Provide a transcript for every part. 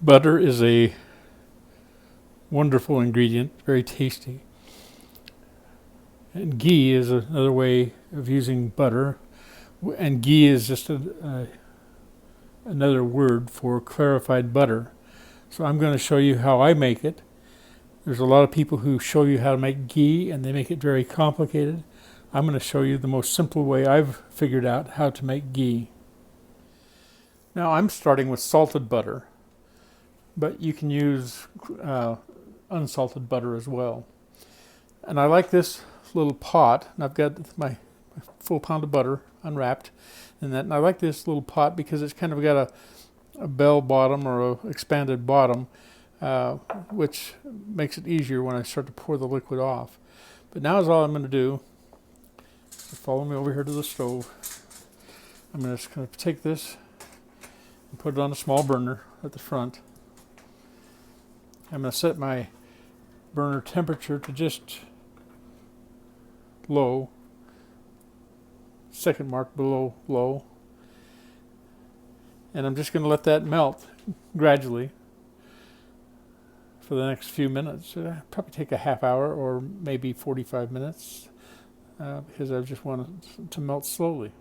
Butter is a wonderful ingredient, very tasty. And ghee is another way of using butter. And ghee is just another word for clarified butter. So I'm going to show you how I make it. There's a lot of people who show you how to make ghee and they make it very complicated. I'm going to show you the most simple way I've figured out how to make ghee. Now I'm starting with salted butter, but you can use unsalted butter as well. And I like this little pot, and I've got my full pound of butter unwrapped and that. And I like this little pot because it's kind of got a bell bottom or a expanded bottom, which makes it easier when I start to pour the liquid off. But now is all I'm going to do. So follow me over here to the stove. I'm just going to take this and put it on a small burner at the front. I'm going to set my burner temperature to just low, second mark below low, and I'm just going to let that melt gradually for the next few minutes. It'll probably take a half hour or maybe 45 minutes because I just want it to melt slowly.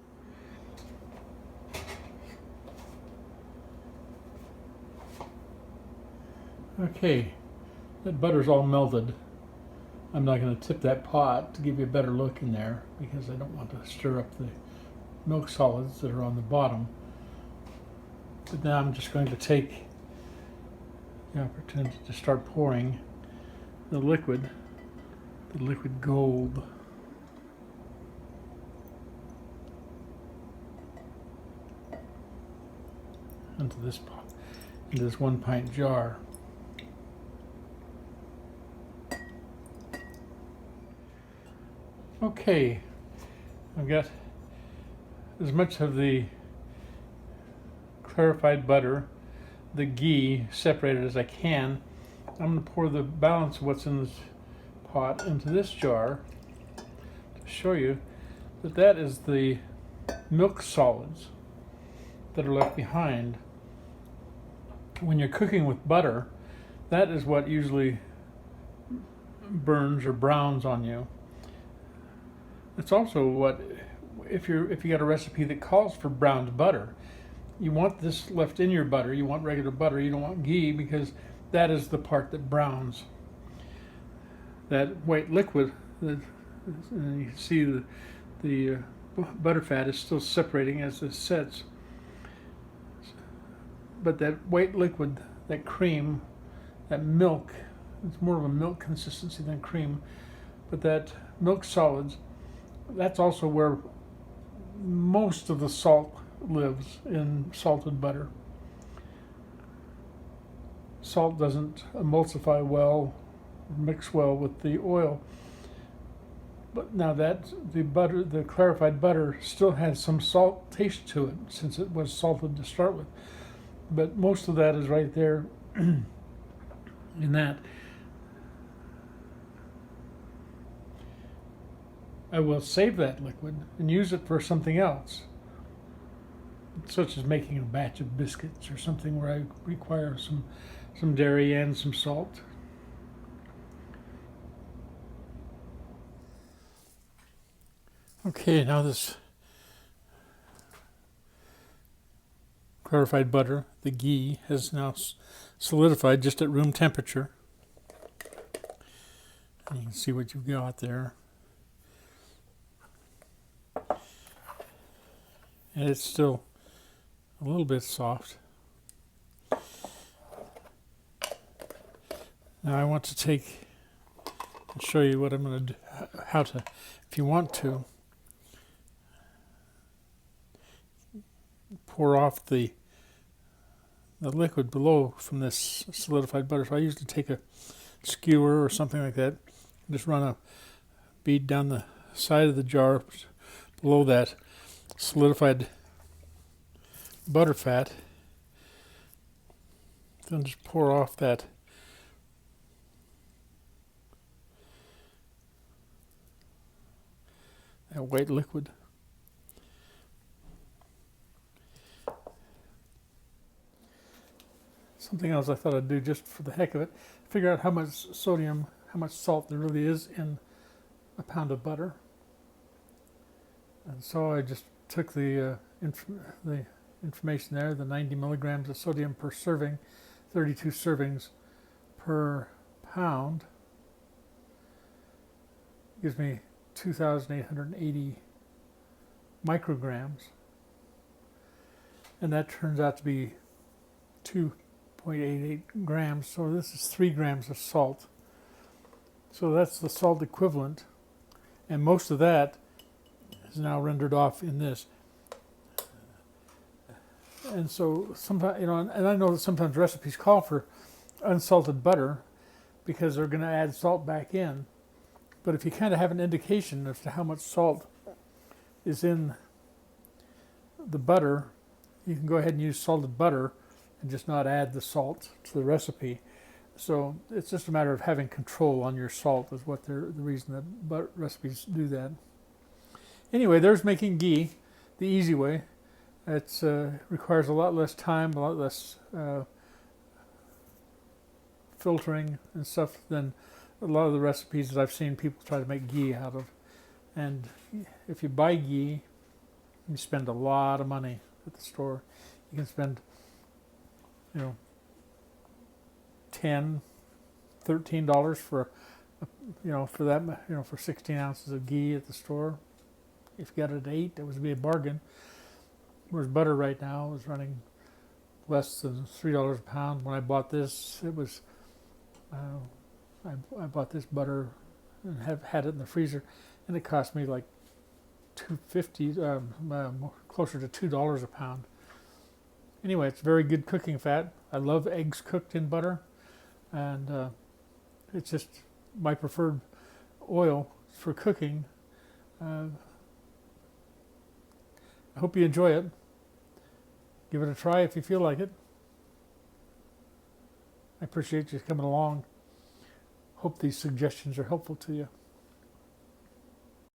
Okay, that butter's all melted. I'm not going to tip that pot to give you a better look in there because I don't want to stir up the milk solids that are on the bottom. But now I'm just going to take the opportunity to start pouring the liquid gold. Into this pot, into this 1 pint jar. Okay, I've got as much of the clarified butter, the ghee, separated as I can. I'm going to pour the balance of what's in this pot into this jar to show you that that is the milk solids that are left behind. When you're cooking with butter, that is what usually burns or browns on you. It's also what, if you got a recipe that calls for browned butter, you want this left in your butter. You want regular butter. You don't want ghee because that is the part that browns. That white liquid, you can see the butter fat is still separating as it sets. But that white liquid, that cream, that milk, it's more of a milk consistency than cream, but that milk solids, that's also where most of the salt lives, in salted butter. Salt doesn't emulsify well, mix well with the oil. But now that the clarified butter still has some salt taste to it since it was salted to start with. But most of that is right there in that. I will save that liquid and use it for something else, such as making a batch of biscuits or something where I require some dairy and some salt. Okay, now this clarified butter, the ghee, has now solidified just at room temperature. And you can see what you've got there. And it's still a little bit soft. Now I want to take and show you what I'm going to do, how to, if you want to, pour off the liquid below from this solidified butter. So I usually take a skewer or something like that, just run a bead down the side of the jar below that solidified butter fat, then just pour off that white liquid. something else I thought I'd do just for the heck of it. Figure out how much sodium, how much salt there really is in a pound of butter. And so I just took the information there, the 90 milligrams of sodium per serving, 32 servings per pound, gives me 2,880 micrograms. And that turns out to be 2.88 grams. So this is 3 grams of salt. So that's the salt equivalent. And most of that is now rendered off in this. And so sometimes, and I know that sometimes recipes call for unsalted butter because they're going to add salt back in. But if you kind of have an indication as to how much salt is in the butter, you can go ahead and use salted butter and just not add the salt to the recipe. So it's just a matter of having control on your salt is what the reason that recipes do that. Anyway, there's making ghee the easy way. It requires a lot less time, a lot less filtering and stuff than a lot of the recipes that I've seen people try to make ghee out of. And if you buy ghee, you spend a lot of money at the store. You can spend, $10, $13 for, for 16 ounces of ghee at the store. If you got it at 8, that would be a bargain. Whereas butter right now is running less than $3 a pound. When I bought this, it was, I bought this butter and have had it in the freezer, and it cost me like $2.50, closer to $2 a pound. Anyway, it's very good cooking fat. I love eggs cooked in butter, and it's just my preferred oil for cooking. I hope you enjoy it. Give it a try if you feel like it. I appreciate you coming along. Hope these suggestions are helpful to you.